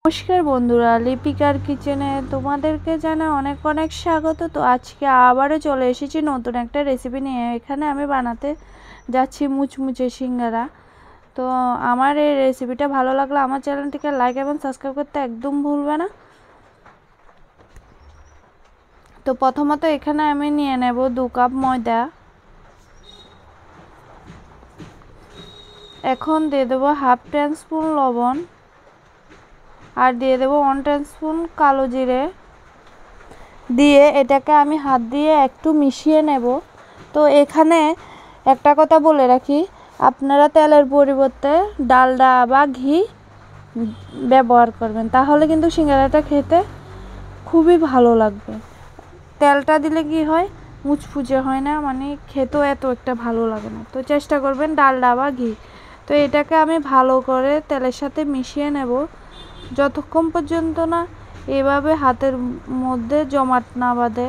নমস্কার বন্ধুরা, লিপিকার কিচেনে তোমাদেরকে জানাই অনেক অনেক স্বাগত। তো আজকে আবারও চলে এসেছি নতুন একটা রেসিপি নিয়ে। এখানে আমি বানাতে যাচ্ছি মুচমুচে সিঙ্গারা। তো আমার এই রেসিপিটা ভালো লাগলে আমার চ্যানেলটিকে লাইক এবং সাবস্ক্রাইব করতে একদম ভুলবে না। তো প্রথমত এখানে আমি নিয়ে নেব 2 কাপ ময়দা। এখন দিয়ে দেবো হাফ টিস্পুন লবণ আর দিয়ে দেবো 1 টিস্পুন কালো জিরে দিয়ে এটাকে আমি হাত দিয়ে একটু মিশিয়ে নেব। তো এখানে একটা কথা বলে রাখি, আপনারা তেলের পরিবর্তে ডালডা বা ঘি ব্যবহার করবেন, তাহলে কিন্তু সিঙ্গারাটা খেতে খুবই ভালো লাগবে। তেলটা দিলে কি হয়, মুচমুচে হয় না, মানে খেতেও এত একটা ভালো লাগে না। তো চেষ্টা করবেন ডালডা বা ঘি। তো এটাকে আমি ভালো করে তেলের সাথে মিশিয়ে নেব যতক্ষণ পর্যন্ত না এভাবে হাতের মধ্যে জমাট না বাঁধে।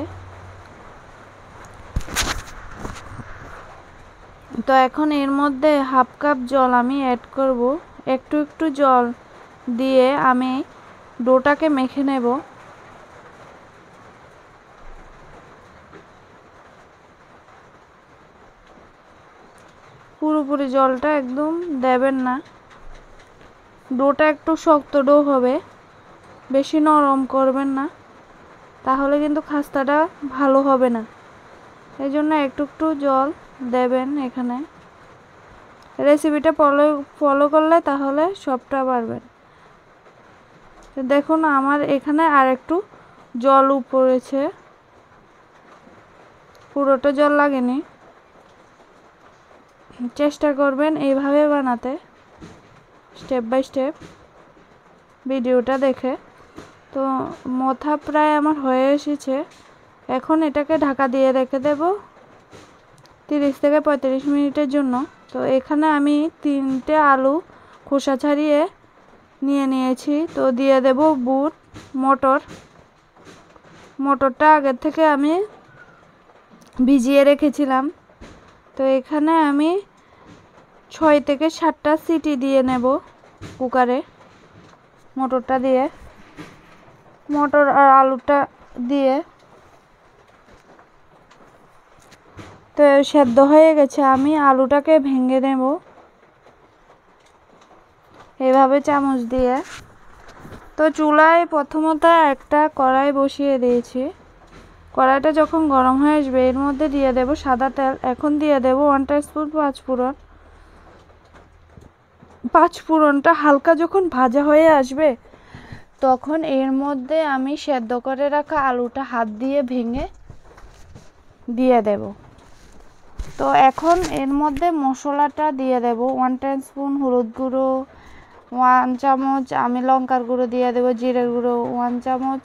তো এখন এর মধ্যে হাফ কাপ জল আমি অ্যাড করব। একটু একটু জল দিয়ে আমি ডোটাকে মেখে নেব। পুরোপুরি জলটা একদম দেবেন না, ডোটা একটু শক্ত ডো হবে, বেশি নরম করবেন না, তাহলে কিন্তু খাস্তাটা ভালো হবে না। এই জন্য একটু একটু জল দেবেন। এখানে রেসিপিটা ফলো করলে তাহলে সবটা পারবেন। দেখুন আমার এখানে আর একটু জল উপরেছে, পুরোটা জল লাগেনি। চেষ্টা করবেন এইভাবে বানাতে, স্টেপ বাই স্টেপ ভিডিওটা দেখে। তো মাথা প্রায় আমার হয়ে এসেছে। এখন এটাকে ঢাকা দিয়ে রেখে দেব 30 থেকে 35 মিনিটের জন্য। তো এখানে আমি 3টে আলু খোসা ছাড়িয়ে নিয়ে নিয়েছি। তো দিয়ে দেব বুট, মটরটা আগের থেকে আমি ভিজিয়ে রেখেছিলাম। তো এখানে আমি 6 থেকে 7টা সিটি দিয়ে নেব কুকারে। মটরটা দিয়ে, মটর আর আলুটা দিয়ে তো সেদ্ধ হয়ে গেছে। আমি আলুটাকে ভেঙে নেব এভাবে চামচ দিয়ে। তো চুলায় প্রথমত একটা কড়াই বসিয়ে দিয়েছি। কড়াইটা যখন গরম হয়ে আসবে এর মধ্যে দিয়ে দেব সাদা তেল। এখন দিয়ে দেব 1 টিস্পুন পাঁচফোড়ন। পাঁচফোড়নটা হালকা যখন ভাজা হয়ে আসবে তখন এর মধ্যে আমি সেদ্ধ করে রাখা আলুটা হাত দিয়ে ভেঙে দিয়ে দেব। তো এখন এর মধ্যে মশলাটা দিয়ে দেব 1 টিস্পুন হলুদ গুঁড়ো, 1 চামচ আমি লঙ্কার গুঁড়ো দিয়ে দেব, জিরের গুঁড়ো 1 চামচ,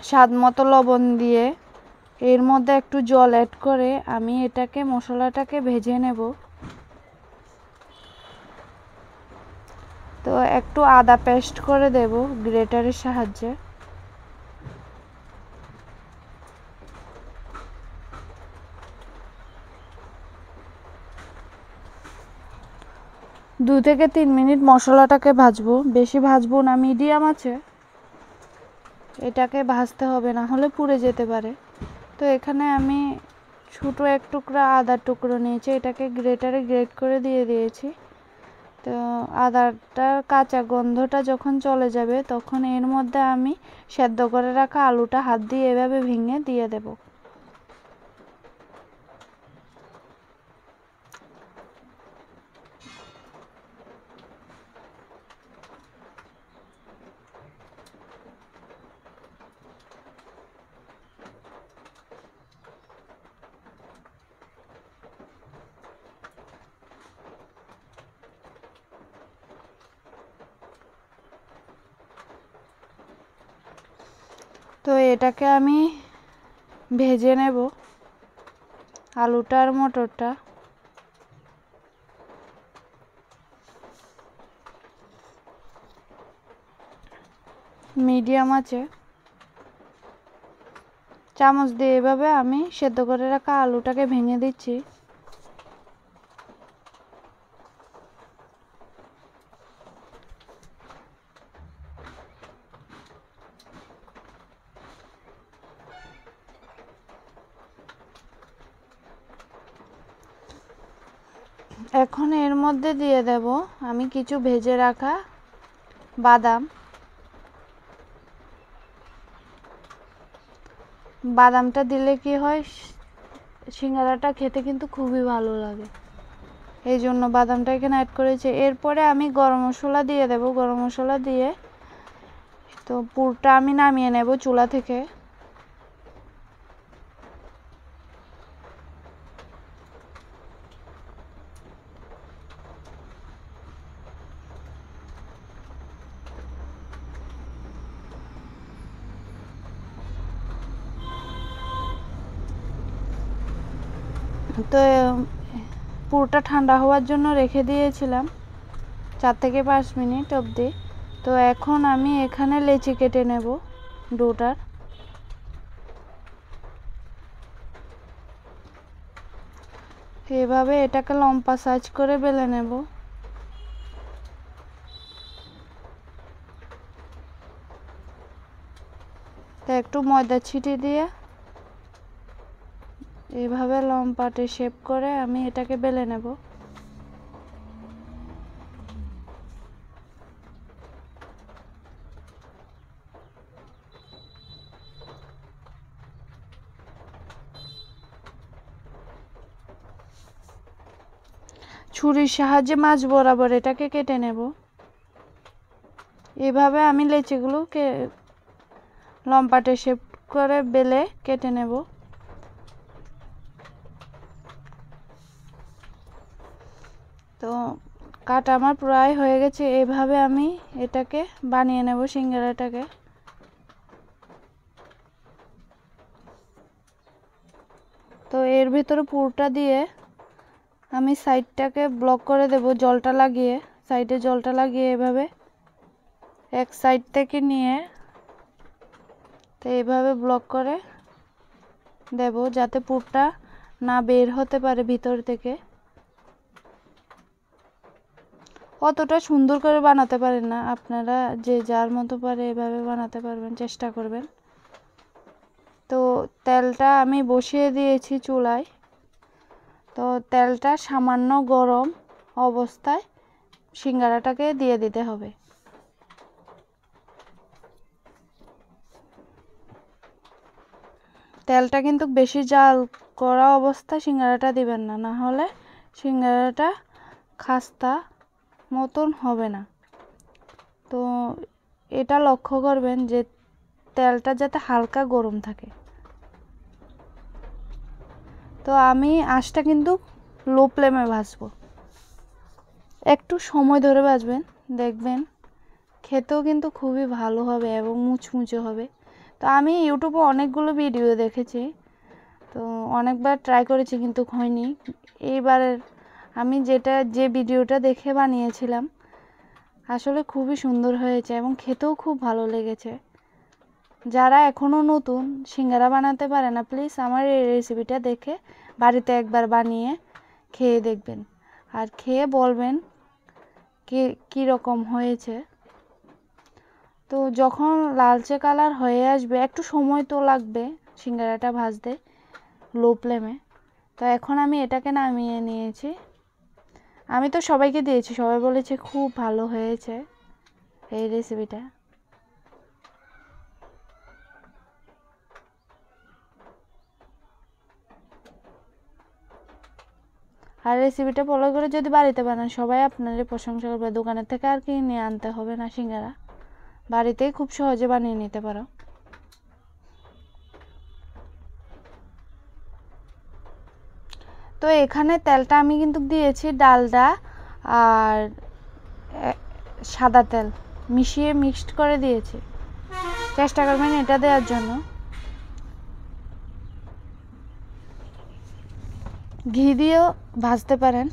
স্বাদ মতো লবণ দিয়ে এর মধ্যে একটু জল অ্যাড করে আমি এটাকে মশলাটাকে ভেজে নেব। তো একটু আদা পেস্ট করে দেব গ্রেটারের সাহায্যে। দু থেকে 3 মিনিট মশলাটাকে ভাজবো, বেশি ভাজবো না, মিডিয়াম আছে এটাকে ভাজতে হবে, না হলে পুড়ে যেতে পারে। তো এখানে আমি ছোটো এক টুকরা আদার টুকরো নিয়েছি, এটাকে গ্রেটারে গ্রেট করে দিয়ে দিয়েছি। তো আদাটার কাঁচা গন্ধটা যখন চলে যাবে তখন এর মধ্যে আমি সেদ্ধ করে রাখা আলুটা হাত দিয়ে এভাবে ভেঙে দিয়ে দেব। তো এটাকে আমি ভেজে নেব আলুটা আর মটরটা। মিডিয়াম আছে, চামচ দিয়ে এভাবে আমি সেদ্ধ করে রাখা আলুটাকে ভেঙে দিচ্ছি। এখন এর মধ্যে দিয়ে দেব আমি কিছু ভেজে রাখা বাদাম। বাদামটা দিলে কি হয়, সিঙ্গারাটা খেতে কিন্তু খুবই ভালো লাগে, এই জন্য বাদামটা এখানে অ্যাড করেছি। এরপরে আমি গরম মশলা দিয়ে দেব। গরম মশলা দিয়ে তো পুরটা আমি নামিয়ে নেব চুলা থেকে। তো পুরটা ঠান্ডা হওয়ার জন্য রেখে দিয়েছিলাম 4 থেকে 5 মিনিট অবধি। তো এখন আমি এখানে লেচি কেটে নেব ডোটার। এভাবে এটাকে লম্বা সাইজ করে বেলে নেব। তো একটু ময়দা ছিটিয়ে দিয়ে এভাবে লম্বাটে শেপ করে আমি এটাকে বেলে নেব। ছুরির সাহায্যে মাঝ বরাবর এটাকে কেটে নেব। এভাবে আমি লেচিগুলোকে লম্বাটে শেপ করে বেলে কেটে নেব। তো কাটা আমার প্রায় হয়ে গেছে। এভাবে আমি এটাকে বানিয়ে নেব সিঙ্গারাটাকে। তো এর ভিতরে পুরটা দিয়ে আমি সাইডটাকে ব্লক করে দেব জলটা লাগিয়ে। সাইডে জলটা লাগিয়ে এভাবে এক সাইড থেকে নিয়ে তো এইভাবে ব্লক করে দেব যাতে পুরটা না বের হতে পারে ভিতর থেকে। অতটা সুন্দর করে বানাতে পারেন না আপনারা, যে যার মতো পারে এভাবে বানাতে পারবেন, চেষ্টা করবেন। তো তেলটা আমি বসিয়ে দিয়েছি চুলায়। তো তেলটা সামান্য গরম অবস্থায় সিঙ্গারাটাকে দিয়ে দিতে হবে। তেলটা কিন্তু বেশি জাল করা অবস্থায় সিঙ্গারাটা দিবেন না, না হলে সিঙ্গারাটা খাস্তা মতন হবে না। তো এটা লক্ষ্য করবেন যে তেলটা যাতে হালকা গরম থাকে। তো আমি আঁচটা কিন্তু লো ফ্লেমে ভাজবো, একটু সময় ধরে ভাজবেন, দেখবেন খেতেও কিন্তু খুবই ভালো হবে এবং মুচমুচে হবে। তো আমি ইউটিউবে অনেকগুলো ভিডিও দেখেছি, তো অনেকবার ট্রাই করেছি কিন্তু হয়নি। এইবারের আমি যে ভিডিওটা দেখে বানিয়েছিলাম আসলে খুবই সুন্দর হয়েছে এবং খেতেও খুব ভালো লেগেছে। যারা এখনও নতুন সিঙ্গারা বানাতে পারে না, প্লিজ আমার এই রেসিপিটা দেখে বাড়িতে একবার বানিয়ে খেয়ে দেখবেন, আর খেয়ে বলবেন কীরকম হয়েছে। তো যখন লালচে কালার হয়ে আসবে, একটু সময় তো লাগবে সিঙ্গারাটা ভাজতে লো ফ্লেমে। তো এখন আমি এটাকে নামিয়ে নিয়েছি। আমি তো সবাইকে দিয়েছি, সবাই বলেছে খুব ভালো হয়েছে এই রেসিপিটা। আর রেসিপিটা ফলো করে যদি বাড়িতে বানান সবাই আপনাদের প্রশংসা করবে। দোকানের থেকে আর কিনে আনতে হবে না সিঙ্গারা, বাড়িতেই খুব সহজে বানিয়ে নিতে পারো। তো এখানে তেলটা আমি কিন্তু দিয়েছি ডালডা আর সাদা তেল মিশিয়ে মিক্সড করে দিয়েছি। চেষ্টা করবেন এটা দেওয়ার জন্য। ঘি দিয়েও ভাজতে পারেন,